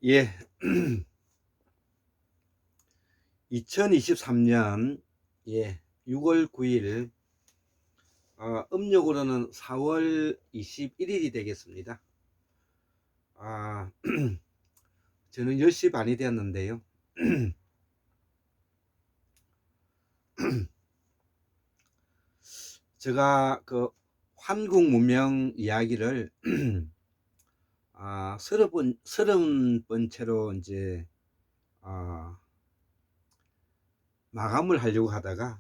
예, 2023년 6월 9일, 음력으로는 4월 21일이 되겠습니다. 저는 10시 반이 되었는데요. 제가 그 한국 문명 이야기를 30번째로 이제 마감을 하려고 하다가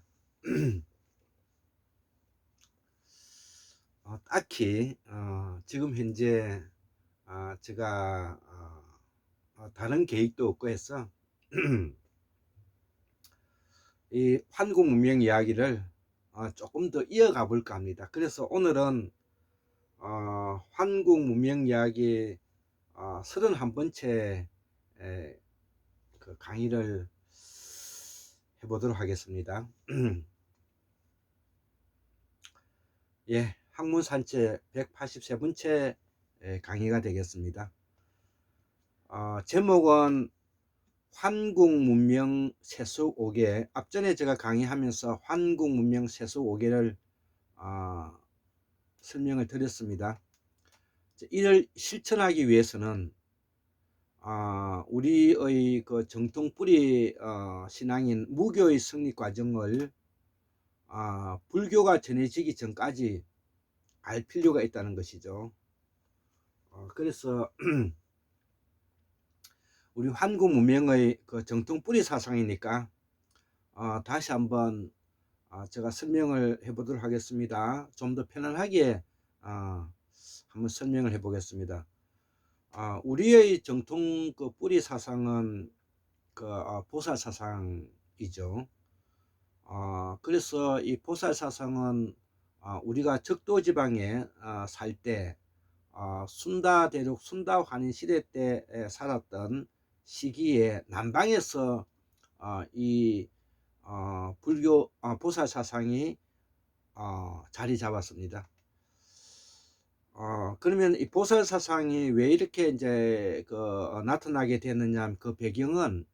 딱히 지금 현재 제가 다른 계획도 없고 해서 이 한국 문명 이야기를 조금 더 이어가 볼까 합니다. 그래서 오늘은 한국 문명 이야기 31번째 그 강의를 해보도록 하겠습니다. 예, 학문 산책 183번째 강의가 되겠습니다. 제목은 한국 문명 세속 5개. 앞전에 제가 강의하면서 한국 문명 세속 5개를 설명을 드렸습니다. 이를 실천하기 위해서는 우리의 그 정통 뿌리 신앙인 무교의 성립 과정을 불교가 전해지기 전까지 알 필요가 있다는 것이죠. 그래서 우리 한국 문명의 그 정통 뿌리 사상이니까 다시 한번 제가 설명을 해보도록 하겠습니다. 좀 더 편안하게 한번 설명을 해보겠습니다. 우리의 정통 그 뿌리 사상은 그 보살 사상이죠. 그래서 이 보살 사상은 우리가 적도 지방에 살 때 순다 대륙 순다 환인 시대 때 살았던 시기에 남방에서 이 불교 보살 사상이 자리 잡았습니다. 그러면 이 보살 사상이 왜 이렇게 이제 나타나게 되느냐, 그 배경은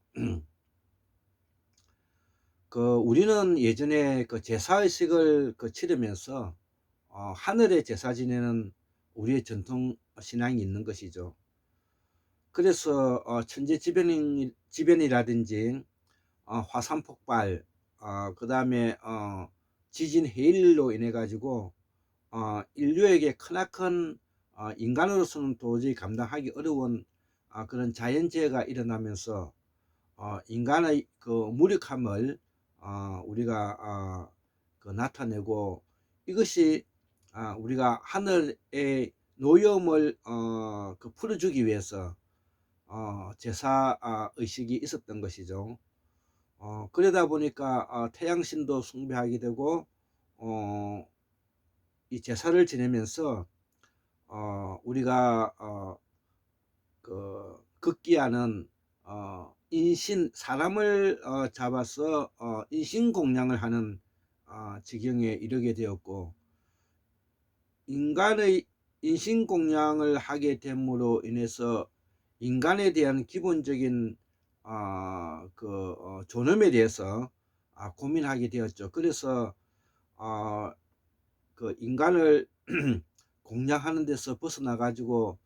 우리는 예전에 그 제사의식을 치르면서 하늘에 제사 지내는 우리의 전통 신앙이 있는 것이죠. 그래서 천재지변이라든지 화산 폭발, 그 다음에 지진 해일로 인해 가지고 인류에게 크나큰 인간으로서는 도저히 감당하기 어려운 그런 자연재해가 일어나면서 인간의 그 무력함을 우리가 나타내고, 이것이 우리가 하늘의 노여움을 풀어주기 위해서 제사 의식이 있었던 것이죠. 그러다 보니까 태양신도 숭배하게 되고 이 제사를 지내면서 우리가 극기하는 인신, 사람을 잡아서 인신공양을 하는 지경에 이르게 되었고, 인간의 인신공양을 하게 됨으로 인해서 인간에 대한 기본적인 존엄에 대해서 고민하게 되었죠. 그래서 그 인간을 공양하는 데서 벗어나 가지고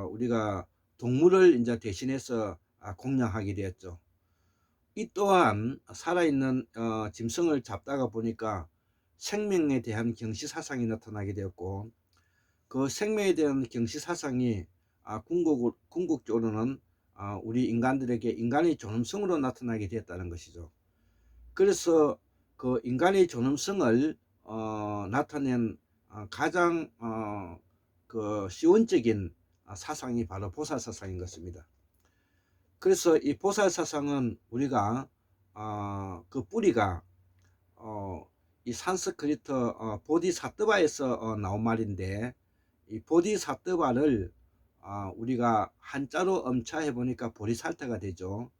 우리가 동물을 이제 대신해서 공양하게 되었죠. 이 또한 살아있는 짐승을 잡다가 보니까 생명에 대한 경시 사상이 나타나게 되었고, 그 생명에 대한 경시 사상이 궁극적으로는 우리 인간들에게 인간의 존엄성으로 나타나게 되었다는 것이죠. 그래서 그 인간의 존엄성을 나타낸 가장 그 시원적인 사상이 바로 보살 사상인 것입니다. 그래서 이 보살 사상은 우리가 그 뿌리가 이 산스크리트 보디사트바에서 나온 말인데, 이 보디사트바를 우리가 한자로 엄차해 보니까 보리살타가 되죠.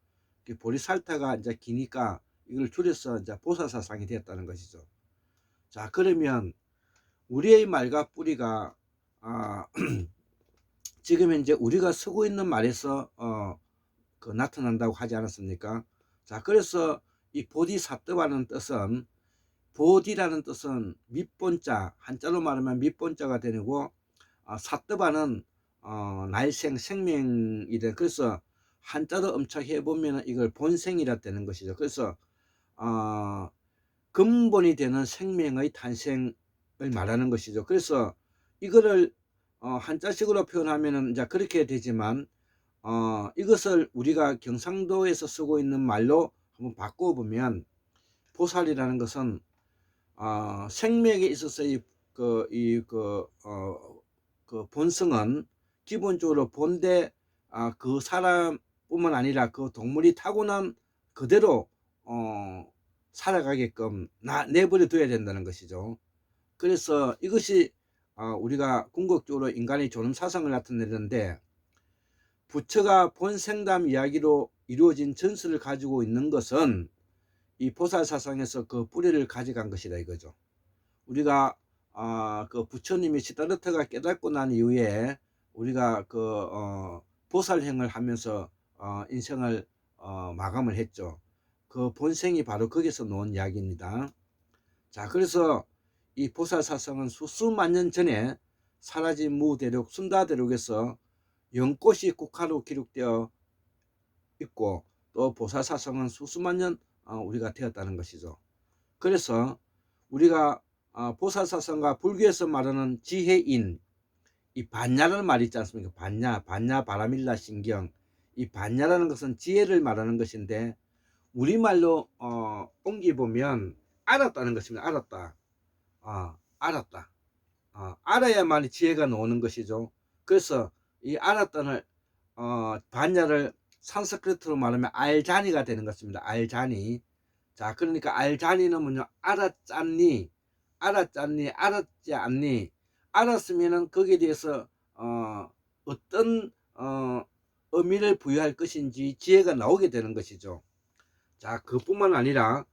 보리살타가 이제 기니까 이걸 줄여서 이제 보살 사상이 되었다는 것이죠. 자, 그러면 우리의 말과 뿌리가 아 지금 현재 우리가 쓰고 있는 말에서 그 나타난다고 하지 않았습니까? 자, 그래서 이 보디사트바라는 뜻은, 보디라는 뜻은 밑본자, 한자로 말하면 밑본자가 되고, 사트바는 날생, 생명이 돼. 그래서 한자로 엄착해 보면 이걸 본생이라 되는 것이죠. 그래서 근본이 되는 생명의 탄생을 말하는 것이죠. 그래서 이거를 한자식으로 표현하면은 이제 그렇게 되지만, 이것을 우리가 경상도에서 쓰고 있는 말로 한번 바꿔보면, 보살이라는 것은 생명에 있어서 그 본성은 기본적으로 본데, 그 사람뿐만 아니라 그 동물이 타고난 그대로 살아가게끔 내버려 둬야 된다는 것이죠. 그래서 이것이 우리가 궁극적으로 인간의 존엄 사상을 나타내는데, 부처가 본생담 이야기로 이루어진 전설을 가지고 있는 것은 이 보살사상에서 그 뿌리를 가져간 것이다 이거죠. 우리가 그 부처님이 시다르타가 깨닫고 난 이후에 우리가 그 보살행을 하면서 인생을 마감을 했죠. 그 본생이 바로 거기서 놓은 이야기입니다. 자, 그래서 이 보살사상은 수수만 년 전에 사라진 무대륙 순다대륙에서 연꽃이 국화로 기록되어 있고, 또 보살사상은 수수만 년 우리가 되었다는 것이죠. 그래서 우리가 보살사상과 불교에서 말하는 지혜인, 이 반야라는 말이 있지 않습니까? 반야 바라밀라 신경. 이 반야라는 것은 지혜를 말하는 것인데, 우리말로 옮기보면 알았다는 것입니다. 알았다. 알았다. 알아야만이 지혜가 나오는 것이죠. 그래서 이 알았다는 반야를 산스크리트로 말하면 알자니가 되는 것입니다. 알자니. 자, 그러니까 알자니는 뭐냐? 알았잖니, 알았잖니, 알았지 않니? 알았으면은 거기에 대해서 어떤 의미를 부여할 것인지 지혜가 나오게 되는 것이죠. 자, 그뿐만 아니라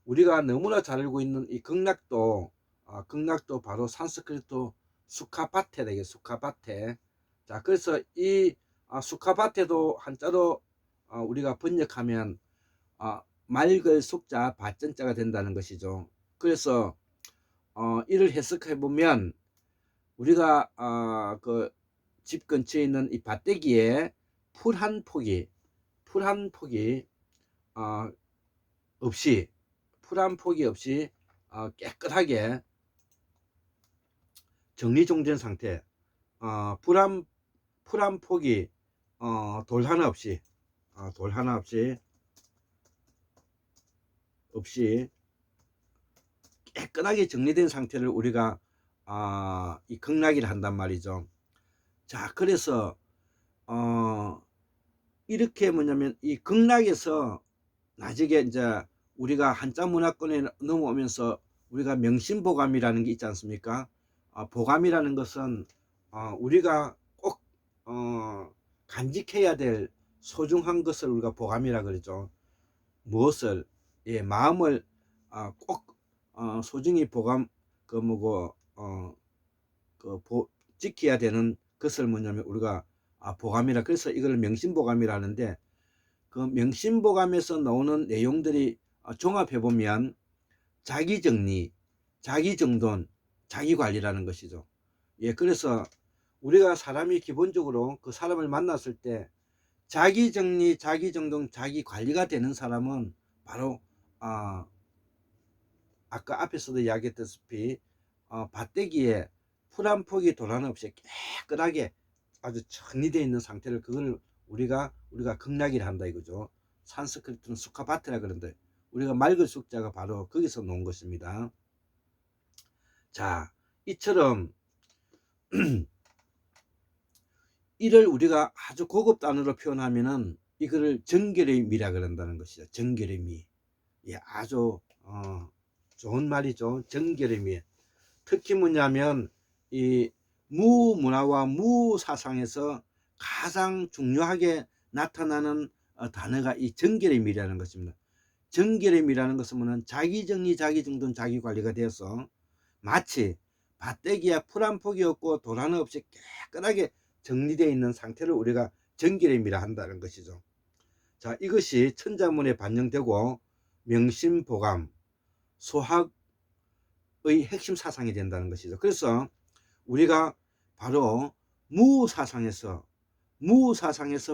우리가 너무나 잘 알고 있는 이 극락도, 극락도 바로 산스크리트 수카바테 되게 수카바테. 자, 그래서 이 수카바테도 한자로 우리가 번역하면 맑을 숙자 발전자가 된다는 것이죠. 그래서 이를 해석해 보면 우리가 그 집 근처에 있는 이 밭대기에 풀 한 폭이 없이, 풀 한 폭이 없이 깨끗하게 정리정돈 상태, 풀 한 폭이 돌 하나 없이, 돌 하나 없이 깨끗하게 정리된 상태를 우리가 이 극락이라 한단 말이죠. 자, 그래서 이렇게 뭐냐면 이 극락에서 나중에 이제 우리가 한자 문화권에 넘어오면서 우리가 명심보감이라는 게 있지 않습니까? 보감이라는 것은 우리가 꼭 간직해야 될 소중한 것을 우리가 보감이라 그러죠. 무엇을, 마음을 꼭 소중히 보감 그 뭐고 지켜야 되는 것을 뭐냐면 우리가 보감이라, 그래서 이걸 명심보감이라 하는데, 그 명심보감에서 나오는 내용들이 종합해 보면 자기정리, 자기정돈, 자기관리라는 것이죠. 그래서 우리가 사람이 기본적으로 그 사람을 만났을 때 자기정리, 자기정돈, 자기관리가 되는 사람은 바로 아까 앞에서도 이야기했다시피 밭대기에 풀 한 폭이 돌 하나 없이 깨끗하게 아주 정리되어 있는 상태를, 그걸 우리가 극락이라 한다 이거죠. 산스크리트는 수카바트라 그러는데 우리가 맑을 숙자가 바로 거기서 놓은 것입니다. 자, 이처럼 이를 우리가 아주 고급 단어로 표현하면은 이거를 정결의 미라 그런다는 것이죠. 정결의 미. 아주 좋은 말이죠. 정결의 미. 특히 뭐냐면 이 무문화와 무사상에서 가장 중요하게 나타나는 단어가 이 정결의미라는 것입니다. 정결의미라는 것은 뭐는 자기정리, 자기정돈, 자기관리가 되어서 마치 밭대기야 풀 한 폭이 없고 돌 하나 없이 깨끗하게 정리되어 있는 상태를 우리가 정기림이라 한다는 것이죠. 자, 이것이 천자문에 반영되고 명심보감, 소학의 핵심 사상이 된다는 것이죠. 그래서 우리가 바로 무사상에서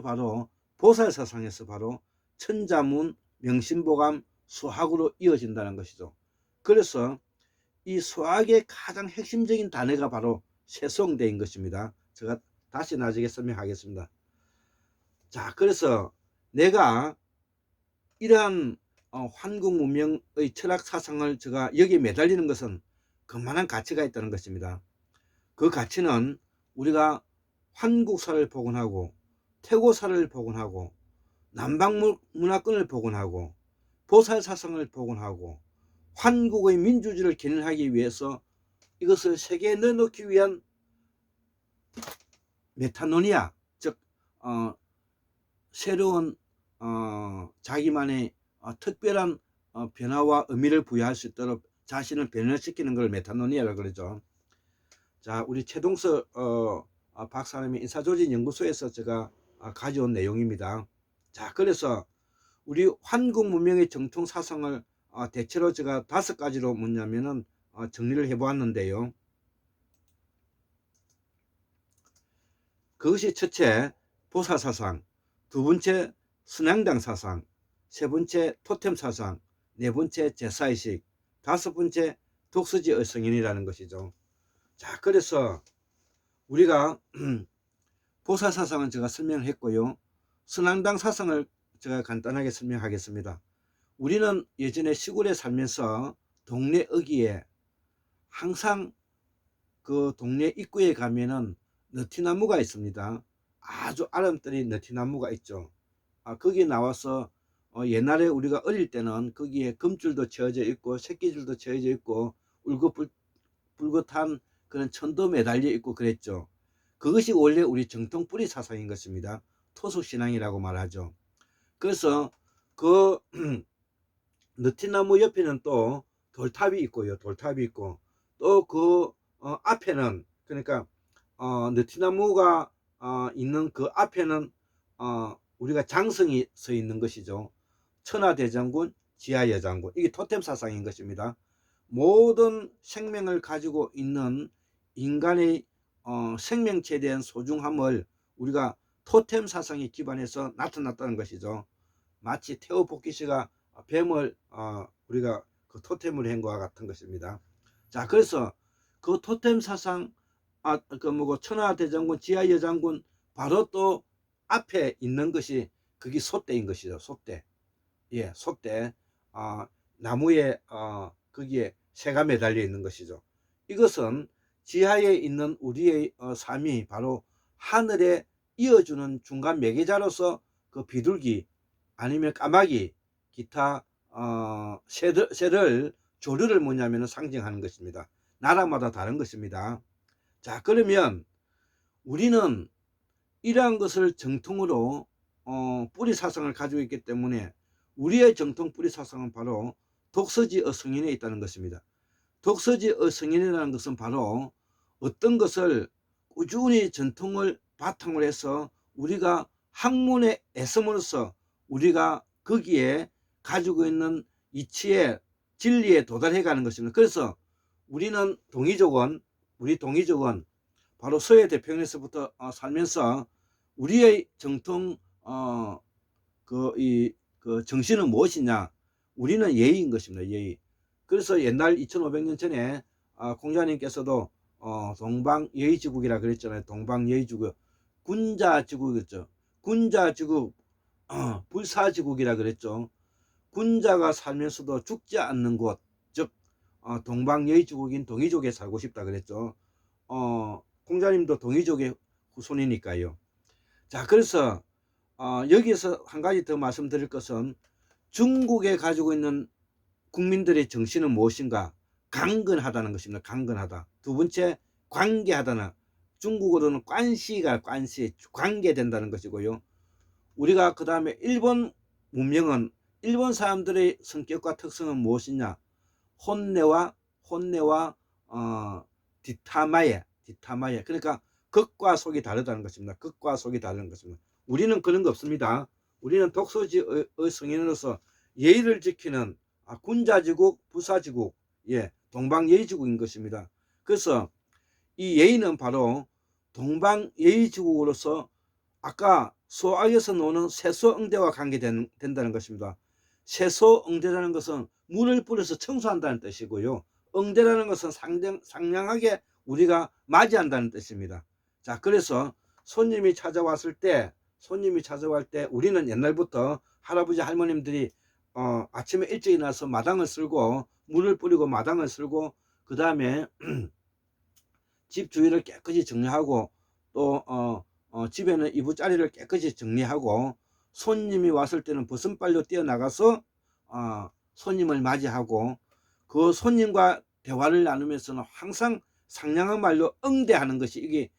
바로 보살사상에서 바로 천자문, 명심보감, 수학으로 이어진다는 것이죠. 그래서 이 수학의 가장 핵심적인 단어가 바로 세수대인 것입니다. 제가 다시 나중에 설명하겠습니다. 자, 그래서 내가 이러한 환국 문명의 철학 사상을 제가 여기에 매달리는 것은 그만한 가치가 있다는 것입니다. 그 가치는 우리가 환국사를 복원하고 태고사를 복원하고 남방문화권을 복원하고 보살사상을 복원하고 환국의 민주주의를 견인하기 위해서 이것을 세계에 넣어놓기 위한 메타노니아, 즉 새로운 자기만의 특별한 변화와 의미를 부여할 수 있도록 자신을 변화시키는 걸 메타노니아라고 그러죠. 자, 우리 최동석 박사님의 인사조직연구소에서 제가 가져온 내용입니다. 자, 그래서 우리 한국 문명의 정통 사상을 대체로 제가 5가지로 뭐냐면은 정리를 해보았는데요. 그것이 첫째 보살사상, 두 번째 선양당 사상, 세 번째 토템 사상, 네 번째 제사의식, 다섯 번째 독서지 의성인이라는 것이죠. 자, 그래서 우리가 보살사상은 제가 설명했고요. 선양당 사상을 제가 간단하게 설명하겠습니다. 우리는 예전에 시골에 살면서 동네 어귀에 항상 그 동네 입구에 가면은 느티나무가 있습니다. 아주 아름드리 느티나무가 있죠. 거기에 나와서 옛날에 우리가 어릴 때는 거기에 금줄도 채워져 있고 새끼줄도 채워져 있고 울긋불긋한 그런 천도 매달려 있고 그랬죠. 그것이 원래 우리 정통 뿌리 사상인 것입니다. 토속신앙이라고 말하죠. 그래서 그 느티나무 옆에는 또 돌탑이 있고요. 돌탑이 있고 또 그 앞에는 그러니까 느티나무가 있는 그 앞에는 우리가 장성이 서 있는 것이죠. 천하대장군, 지하여장군, 이게 토템 사상인 것입니다. 모든 생명을 가지고 있는 인간의 생명체에 대한 소중함을 우리가 토템 사상에 기반해서 나타났다는 것이죠. 마치 테오포키시가 뱀을 우리가 그 토템을 한 것과 같은 것입니다. 자, 그래서 그 토템 사상 그 뭐고 천하대장군, 지하여장군 바로 또 앞에 있는 것이 그게 솥대인 것이죠. 솥대. 예, 솥대. 나무에 거기에 새가 매달려 있는 것이죠. 이것은 지하에 있는 우리의 삶이 바로 하늘에 이어주는 중간 매개자로서 그 비둘기 아니면 까마귀 기타 새를 조류를 뭐냐면 상징하는 것입니다. 나라마다 다른 것입니다. 자, 그러면 우리는 이러한 것을 정통으로 뿌리 사상을 가지고 있기 때문에 우리의 정통 뿌리 사상은 바로 독서지의 성인에 있다는 것입니다. 독서지의 성인이라는 것은 바로 어떤 것을 꾸준히 전통을 바탕으로 해서 우리가 학문에 애씀으로써 우리가 거기에 가지고 있는 이치에 진리에 도달해 가는 것입니다. 그래서 우리는 우리 동이족은 바로 서해 대평에서부터 살면서 우리의 정통 그 정신은 무엇이냐? 우리는 예의인 것입니다. 예의. 그래서 옛날 2500년 전에 공자님께서도 동방예의지국이라 그랬잖아요. 동방예의지국, 군자지국이었죠. 군자지국, 불사지국이라 그랬죠. 군자가 살면서도 죽지 않는 곳, 즉 동방예의지국인 동이족에 살고 싶다 그랬죠. 공자님도 동이족의 후손이니까요. 자, 그래서 여기에서 한 가지 더 말씀드릴 것은 중국에 가지고 있는 국민들의 정신은 무엇인가? 강건하다는 것입니다. 강건하다. 두 번째, 관계하다는, 중국어로는 관시가 관계된다는 것이고요. 우리가 그 다음에 일본 문명은 일본 사람들의 성격과 특성은 무엇이냐? 혼내와 디타마예. 그러니까 극과 속이 다르다는 것입니다. 극과 속이 다른 것입니다. 우리는 그런 거 없습니다. 우리는 독소지의 성인으로서 예의를 지키는 군자지국, 부사지국, 동방예의지국인 것입니다. 그래서 이 예의는 바로 동방예의지국으로서 아까 소악에서 나오는 세소응대와 관계된다는 것입니다. 세소응대라는 것은 물을 뿌려서 청소한다는 뜻이고요. 응대라는 것은 상냥하게 우리가 맞이한다는 뜻입니다. 자, 그래서 손님이 찾아왔을 때 우리는 옛날부터 할아버지 할머님들이 아침에 일찍 일어나서 마당을 쓸고 물을 뿌리고 마당을 쓸고 그 다음에 집 주위를 깨끗이 정리하고 또 집에는 이부자리를 깨끗이 정리하고 손님이 왔을 때는 벗은발로 뛰어나가서 손님을 맞이하고 그 손님과 대화를 나누면서는 항상 상냥한 말로 응대하는 것이 이게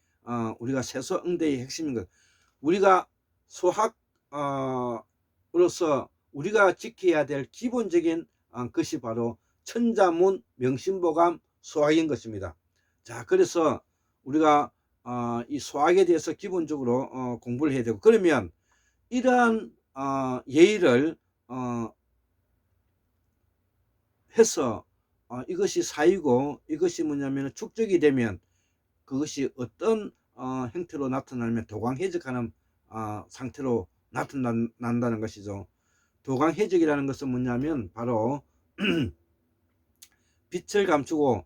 우리가 세소응대의 핵심인 것. 우리가 소학으로서 우리가 지켜야 될 기본적인 것이 바로 천자문, 명심보감, 소학인 것입니다. 자, 그래서 우리가 이 소학에 대해서 기본적으로 공부를 해야 되고, 그러면 이러한 예의를 해서 이것이 사이고 이것이 뭐냐면 축적이 되면 그것이 어떤 형태로 나타나면 도강해적하는 상태로 나타난다는 것이죠. 도강해적이라는 것은 뭐냐면 바로 빛을 감추고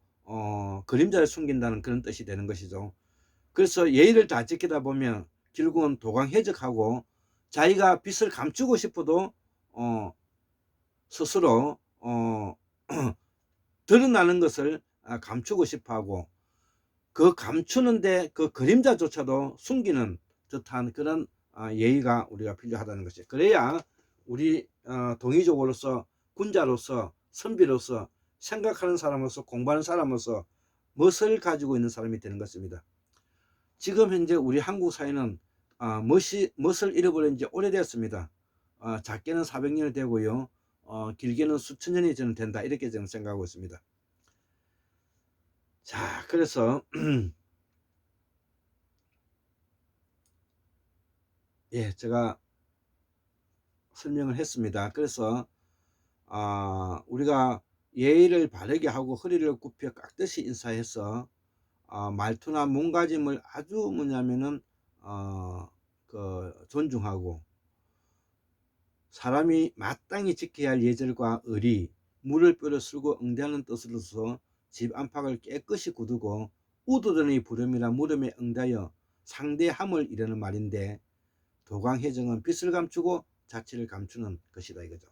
그림자를 숨긴다는 그런 뜻이 되는 것이죠. 그래서 예의를 다 지키다 보면 결국은 도강해적하고 자기가 빛을 감추고 싶어도 스스로 드러나는 것을 감추고 싶어하고 그 감추는데 그 그림자조차도 숨기는 듯한 그런 예의가 우리가 필요하다는 것이. 그래야 우리 동의족으로서 군자로서 선비로서 생각하는 사람으로서 공부하는 사람으로서 멋을 가지고 있는 사람이 되는 것입니다. 지금 현재 우리 한국 사회는 멋을 잃어버린 지 오래되었습니다. 작게는 400년이 되고요. 길게는 수천 년이 저는 된다 이렇게 저는 생각하고 있습니다. 자, 그래서 제가 설명을 했습니다. 그래서 우리가 예의를 바르게 하고 허리를 굽혀 깍듯이 인사해서 말투나 몸가짐을 아주 뭐냐면은 존중하고 사람이 마땅히 지켜야 할 예절과 의리, 물을 뿌려 쓸고 응대하는 뜻으로서 집 안팎을 깨끗이 굳고 우두더니 부름이나 물음에 응대하여 상대함을 이르는 말인데 도강해정은 빛을 감추고 자취를 감추는 것이다 이거죠.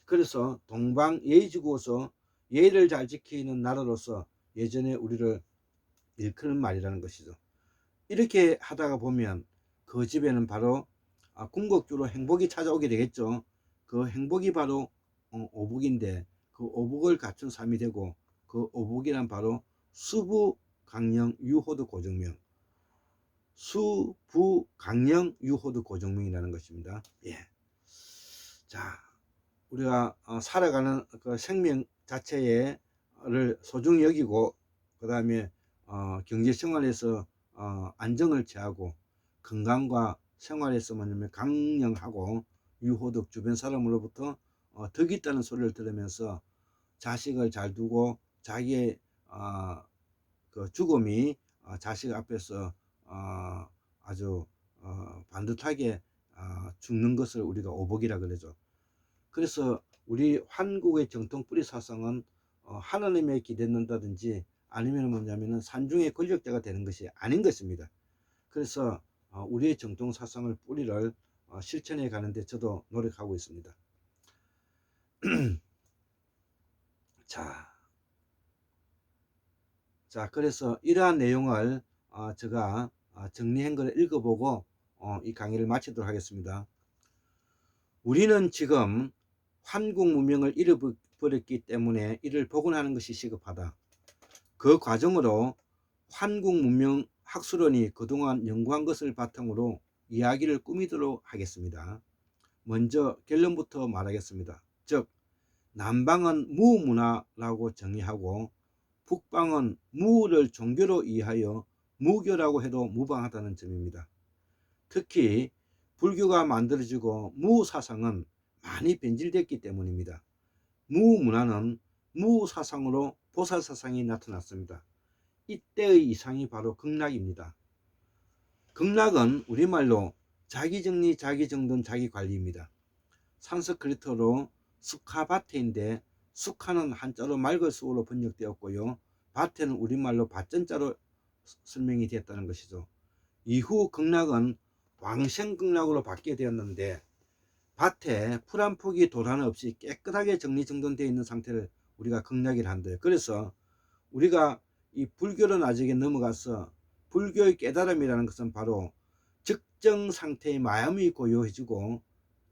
그래서 동방예의지구로서 예의를 잘 지키는 나라로서 예전에 우리를 일컫는 말이라는 것이죠. 이렇게 하다가 보면 그 집에는 바로 궁극적으로 행복이 찾아오게 되겠죠. 그 행복이 바로 오복인데 그 오복을 갖춘 삶이 되고 그 오복이란 바로 수부 강령 유호도 고정명, 수부 강령 유호도 고정명이라는 것입니다. 자, 우리가 살아가는 그 생명 자체를 소중히 여기고 그 다음에 경제생활에서 안정을 취하고 건강과 생활에서 뭐냐면 강령하고 유호덕 주변 사람으로부터 덕이 있다는 소리를 들으면서 자식을 잘 두고 자기의 그 죽음이 자식 앞에서 아주 반듯하게 죽는 것을 우리가 오복이라 그러죠. 그래서 우리 한국의 정통 뿌리 사상은 하나님에 기대는다든지 아니면 뭐냐면은 산중의 권력자가 되는 것이 아닌 것입니다. 그래서 우리의 정통 사상을 뿌리를 실천해 가는데 저도 노력하고 있습니다. 자, 그래서 이러한 내용을 제가 정리한 것을 읽어보고 이 강의를 마치도록 하겠습니다. 우리는 지금 한국 문명을 잃어버렸기 때문에 이를 복원하는 것이 시급하다. 그 과정으로 한국 문명 학술원이 그동안 연구한 것을 바탕으로 이야기를 꾸미도록 하겠습니다. 먼저 결론부터 말하겠습니다. 즉, 남방은 무문화라고 정의하고 북방은 무를 종교로 이해하여 무교라고 해도 무방하다는 점입니다. 특히 불교가 만들어지고 무사상은 많이 변질됐기 때문입니다. 무문화는 무사상으로 보살사상이 나타났습니다. 이때의 이상이 바로 극락입니다. 극락은 우리말로 자기정리, 자기정돈, 자기관리입니다. 산스크리트어로 수카바테인데 수카는 한자로 맑을 수어로 번역되었고요. 바테는 우리말로 밭전자로 설명이 되었다는 것이죠. 이후 극락은 왕생극락으로 바뀌게 되었는데 밭에 풀 한 폭이 도란 없이 깨끗하게 정리정돈되어 있는 상태를 우리가 극락이라 한대요. 그래서 우리가 이 불교로 나중에 넘어가서 불교의 깨달음이라는 것은 바로 적정 상태의 마음이 고요해지고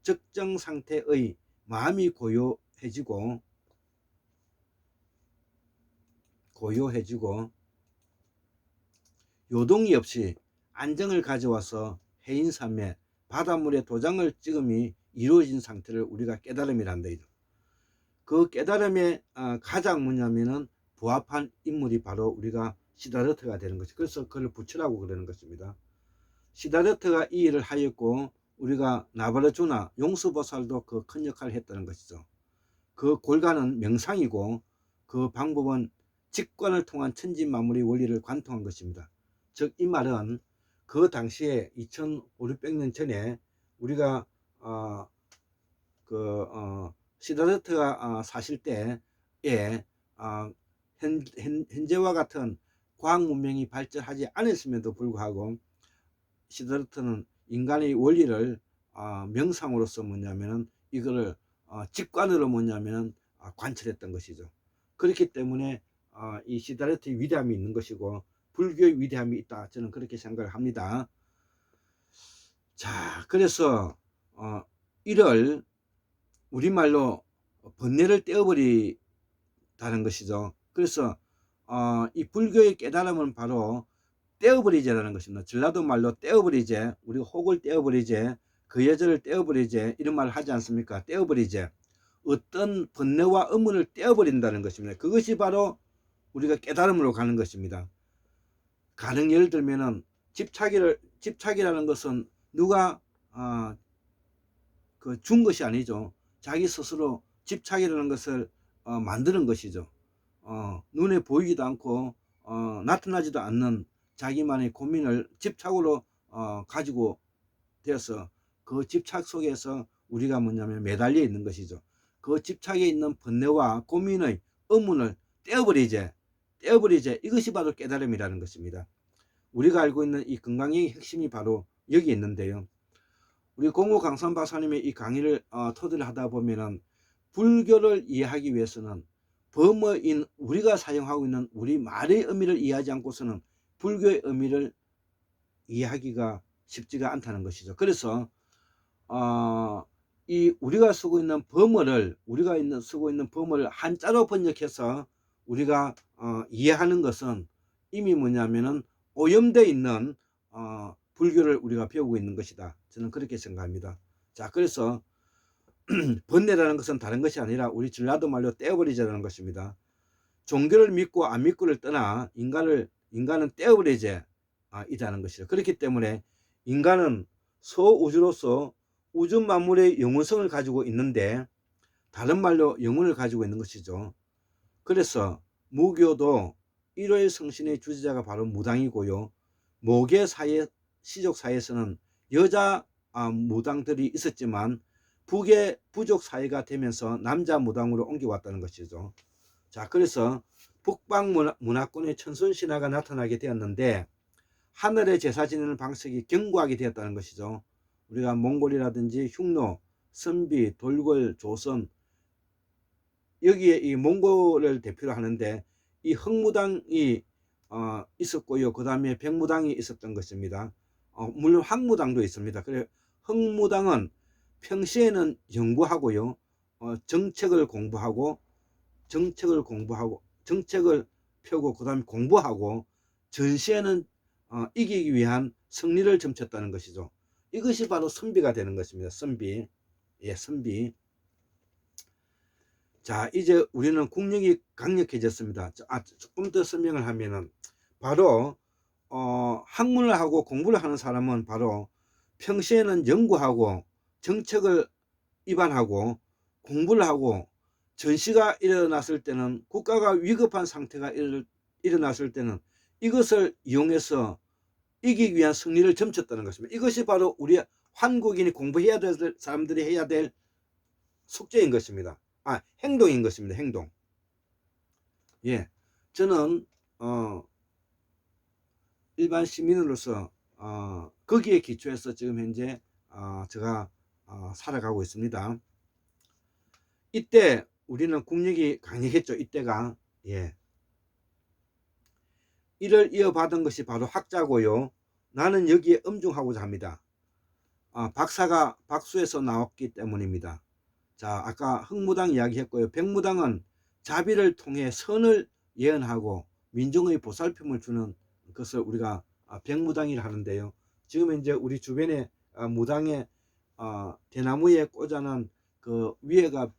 적정 상태의 마음이 고요해지고 요동이 없이 안정을 가져와서 해인삼에 바닷물에 도장을 찍음이 이루어진 상태를 우리가 깨달음이라 한다. 그 깨달음의 가장 뭐냐면은 부합한 인물이 바로 우리가 시다르트가 되는 것이. 그래서 그를 부처라고 그러는 것입니다. 시다르트가 이 일을 하였고 우리가 나바르주나 용수보살도 그 큰 역할을 했다는 것이죠. 그 골간은 명상이고 그 방법은 직관을 통한 천지만물의 원리를 관통한 것입니다. 즉 이 말은 그 당시에 2500년 전에 우리가 시다르트가 사실 때에 현재와 같은 과학 문명이 발전하지 않았음에도 불구하고 시다르트는 인간의 원리를 명상으로서 뭐냐면은 이거를 직관으로 뭐냐면은 관찰했던 것이죠. 그렇기 때문에 이 시다르트의 위대함이 있는 것이고 불교의 위대함이 있다, 저는 그렇게 생각을 합니다. 자, 그래서 이를 우리말로 번뇌를 떼어버리다는 것이죠. 그래서 이 불교의 깨달음은 바로 떼어버리제라는 것입니다. 전라도 말로 떼어버리제, 우리가 혹을 떼어버리제, 그 여자를 떼어버리제, 이런 말을 하지 않습니까? 떼어버리제, 어떤 번뇌와 의문을 떼어버린다는 것입니다. 그것이 바로 우리가 깨달음으로 가는 것입니다. 가령 예를 들면은 집착이라는 것은 누가 준 것이 아니죠. 자기 스스로 집착이라는 것을 만드는 것이죠. 눈에 보이지도 않고 나타나지도 않는 자기만의 고민을 집착으로 가지고 되어서 그 집착 속에서 우리가 뭐냐면 매달려 있는 것이죠. 그 집착에 있는 번뇌와 고민의 의문을 떼어버리제, 이것이 바로 깨달음이라는 것입니다. 우리가 알고 있는 이 건강의 핵심이 바로 여기 있는데요. 우리 공호 강산 박사님의 이 강의를 토대로 하다 보면은 불교를 이해하기 위해서는 범어인 우리가 사용하고 있는 우리 말의 의미를 이해하지 않고서는 불교의 의미를 이해하기가 쉽지가 않다는 것이죠. 그래서 이 우리가 쓰고 있는 범어를 한자로 번역해서 우리가 이해하는 것은 이미 뭐냐면은 오염되어 있는 불교를 우리가 배우고 있는 것이다, 저는 그렇게 생각합니다. 자, 그래서 번뇌라는 것은 다른 것이 아니라 우리 전라도 말로 떼어버리자라는 것입니다. 종교를 믿고 안 믿고를 떠나 인간은 떼어버리자 이라는 것이죠. 그렇기 때문에 인간은 소우주로서 우주 만물의 영원성을 가지고 있는데 다른 말로 영혼을 가지고 있는 것이죠. 그래서 무교도 일월 성신의 주제자가 바로 무당이고요. 모계 사회, 시족 사회에서는 여자 무당들이 있었지만 북의 부족 사회가 되면서 남자 무당으로 옮겨왔다는 것이죠. 자, 그래서 북방 문화권의 천손신화가 나타나게 되었는데 하늘의 제사 지내는 방식이 견고하게 되었다는 것이죠. 우리가 몽골이라든지 흉노, 선비, 돌궐, 조선, 여기에 이 몽골을 대표로 하는데 이 흑무당이 있었고요. 그 다음에 백무당이 있었던 것입니다. 물론 황무당도 있습니다. 그래 흑무당은 평시에는 연구하고요. 정책을 펴고 그 다음에 공부하고 전시에는 이기기 위한 승리를 점쳤다는 것이죠. 이것이 바로 선비가 되는 것입니다. 선비. 예, 선비. 자, 이제 우리는 국력이 강력해졌습니다. 조금 더 설명을 하면은 바로 학문을 하고 공부를 하는 사람은 바로 평시에는 연구하고 정책을 입안하고 공부를 하고, 전시가 일어났을 때는, 국가가 위급한 상태가 일어났을 때는 이것을 이용해서 이기기 위한 승리를 점쳤다는 것입니다. 이것이 바로 우리 한국인이 공부해야 될 사람들이 해야 될 숙제인 것입니다. 행동인 것입니다. 행동. 예, 저는 일반 시민으로서 거기에 기초해서 지금 현재 제가 살아가고 있습니다. 이때 우리는 국력이 강력했죠. 이때가. 예. 이를 이어받은 것이 바로 학자고요. 나는 여기에 엄중하고자 합니다. 박사가 박수에서 나왔기 때문입니다. 자, 아까 흑무당 이야기했고요. 백무당은 자비를 통해 선을 예언하고 민중의 보살핌을 주는 것을 우리가 백무당이라 하는데요. 지금 이제 우리 주변에 무당에 대나무에 꽂아놓은 그 위에가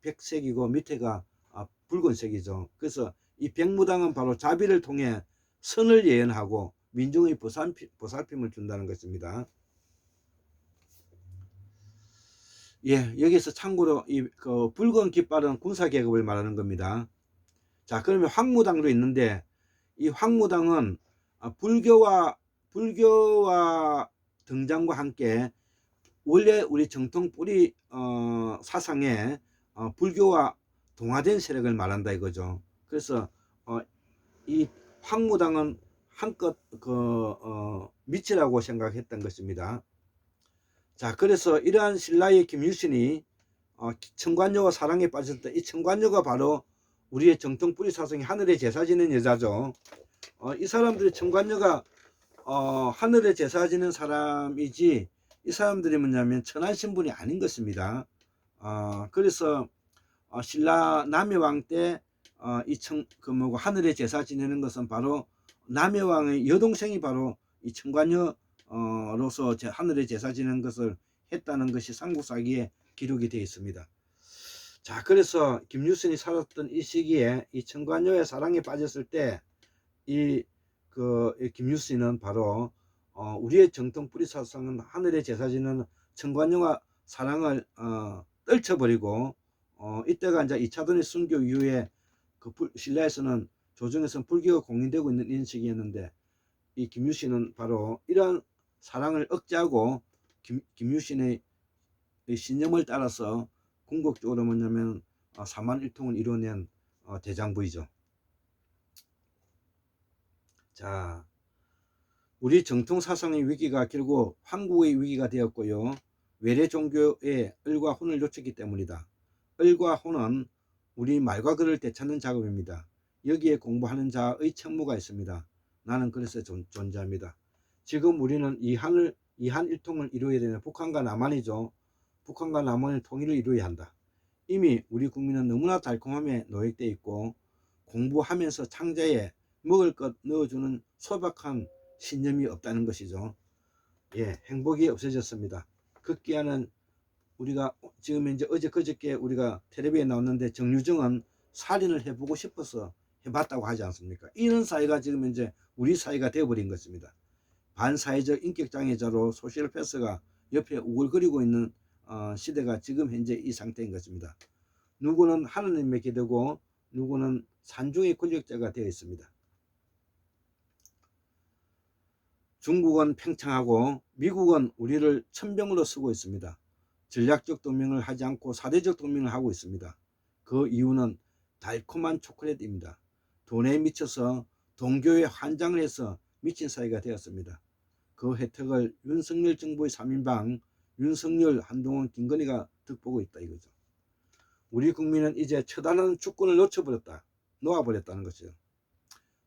백색이고 밑에가 붉은색이죠. 그래서 이 백무당은 바로 자비를 통해 선을 예언하고 민중의 보살핌을 준다는 것입니다. 예, 여기서 참고로 그 붉은 깃발은 군사계급을 말하는 겁니다. 자, 그러면 황무당도 있는데, 이 황무당은 불교와 등장과 함께 원래 우리 정통 뿌리 사상에 불교와 동화된 세력을 말한다 이거죠. 그래서 이 황무당은 한껏 밑이라고 생각했던 것입니다. 자, 그래서 이러한 신라의 김유신이 청관녀와 사랑에 빠졌을 때, 이 청관녀가 바로 우리의 정통 뿌리 사상이 하늘에 제사 지는 여자죠. 이 사람들이, 청관녀가 하늘에 제사 지는 사람이지, 이 사람들이 뭐냐면 천한 신분이 아닌 것입니다. 그래서 신라 남해왕 때 하늘에 제사 지내는 것은 바로 남해왕의 여동생이 바로 이 청관녀로서 하늘에 제사 지내는 것을 했다는 것이 삼국사기에 기록이 되어 있습니다. 자, 그래서 김유신이 살았던 이 시기에 이 청관녀의 사랑에 빠졌을 때 이 김유신은 바로 우리의 정통 뿌리 사상은 하늘에 제사 지내는 청관녀와 사랑을 떨쳐버리고, 이때가 이제 2차 단일 순교 이후에 신라에서는 조정에서는 불교가 공인되고 있는 이런 시기였는데, 이 김유신은 바로 이러한 사랑을 억제하고 김유신의 신념을 따라서 궁극적으로 뭐냐면 사만일통을 이뤄낸 대장부이죠. 자, 우리 정통 사상의 위기가 결국 한국의 위기가 되었고요. 외래 종교의 을과 혼을 놓쳤기 때문이다. 을과 혼은 우리 말과 글을 되찾는 작업입니다. 여기에 공부하는 자의 책무가 있습니다. 나는 그래서 존재합니다. 지금 우리는 이한일통을 이루어야 되는 북한과 남한이죠. 북한과 남한의 통일을 이루어야 한다. 이미 우리 국민은 너무나 달콤함에 노획되어 있고, 공부하면서 창자에 먹을 것 넣어주는 소박한 신념이 없다는 것이죠. 예, 행복이 없어졌습니다. 급기야는 우리가 지금 이제 어제 그저께 우리가 텔레비에 나왔는데, 정유정은 살인을 해보고 싶어서 해봤다고 하지 않습니까? 이런 사회가 지금 이제 우리 사회가 되어버린 것입니다. 반사회적 인격장애자로 소시오패스가 옆에 우글거리고 있는 시대가 지금 현재 이 상태인 것입니다. 누구는 하느님에 기대고 누구는 산중의 권력자가 되어 있습니다. 중국은 팽창하고 미국은 우리를 천병으로 쓰고 있습니다. 전략적 동맹을 하지 않고 사대적 동맹을 하고 있습니다. 그 이유는 달콤한 초콜릿입니다. 돈에 미쳐서 동교에 환장을 해서 미친 사회가 되었습니다. 그 혜택을 윤석열 정부의 3인방 윤석열, 한동훈, 김건희가 득보고 있다 이거죠. 우리 국민은 이제 처단하는 주권을 놓아버렸다는 것이죠.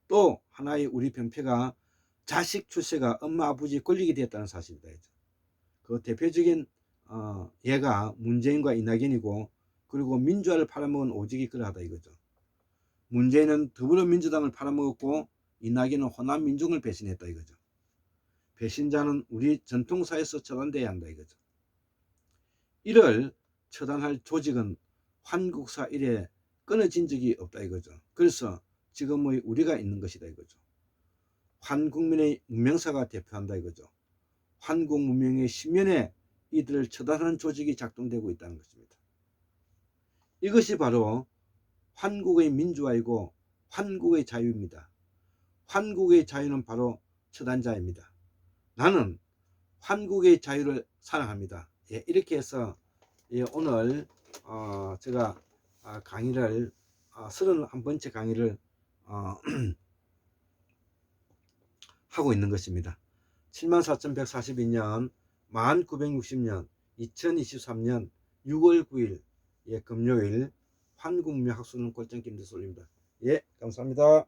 또 하나의 우리 병폐가 자식 출세가 엄마 아버지 권력이 되었다는 사실이다. 그 대표적인 예가 문재인과 이낙연이고, 그리고 민주화를 팔아먹은 오직이 그러하다 이거죠. 문재인은 더불어민주당을 팔아먹었고 이낙연은 호남 민중을 배신했다 이거죠. 배신자는 우리 전통사에서 처단돼야 한다 이거죠. 이를 처단할 조직은 환국사 이래 끊어진 적이 없다 이거죠. 그래서 지금의 우리가 있는 것이다 이거죠. 환국민의 문명사가 대표한다 이거죠. 환국 문명의 신면에 이들을 처단하는 조직이 작동되고 있다는 것입니다. 이것이 바로 환국의 민주화이고 환국의 자유입니다. 환국의 자유는 바로 처단자입니다. 나는 환국의 자유를 사랑합니다. 예, 이렇게 해서 예, 오늘 제가 강의를 31번째 강의를 하고 있는 것입니다. 74,142년 1960년 2023년 6월 9일 예, 금요일 환국문명 학술은 꼴짱 김대솔입니다. 예, 감사합니다.